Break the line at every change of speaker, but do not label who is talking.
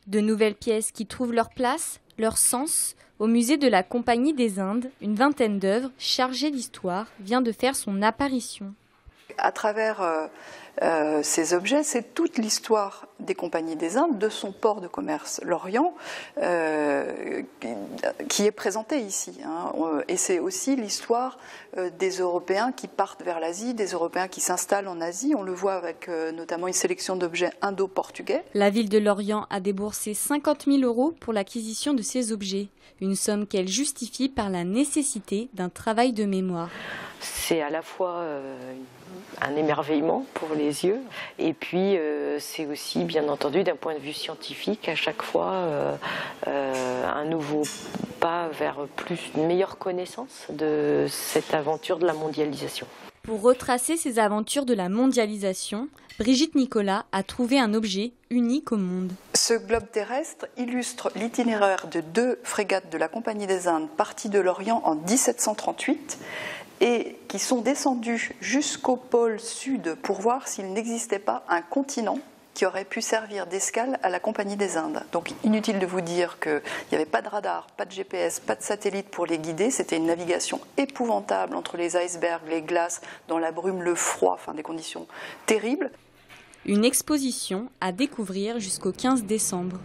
De nouvelles pièces qui trouvent leur place, leur sens. Au musée de la Compagnie des Indes, une vingtaine d'œuvres chargées d'histoire vient de faire son apparition.
À travers ces objets, c'est toute l'histoire des Compagnies des Indes, de son port de commerce, l'Orient, qui est présentée ici. Et c'est aussi l'histoire des Européens qui partent vers l'Asie, des Européens qui s'installent en Asie. On le voit avec notamment une sélection d'objets indo-portugais.
La ville de Lorient a déboursé 50 000 € pour l'acquisition de ces objets, une somme qu'elle justifie par la nécessité d'un travail de mémoire.
C'est à la fois un émerveillement pour les yeux et puis c'est aussi bien entendu d'un point de vue scientifique à chaque fois un nouveau pas vers une meilleure connaissance de cette aventure de la mondialisation.
Pour retracer ces aventures de la mondialisation, Brigitte Nicolas a trouvé un objet unique au monde.
Ce globe terrestre illustre l'itinéraire de 2 frégates de la Compagnie des Indes parties de l'Orient en 1738 et qui sont descendues jusqu'au pôle sud pour voir s'il n'existait pas un continent qui aurait pu servir d'escale à la Compagnie des Indes. Donc inutile de vous dire qu'il n'y avait pas de radar, pas de GPS, pas de satellite pour les guider. C'était une navigation épouvantable entre les icebergs, les glaces, dans la brume, le froid, enfin des conditions terribles.
Une exposition à découvrir jusqu'au 15 décembre.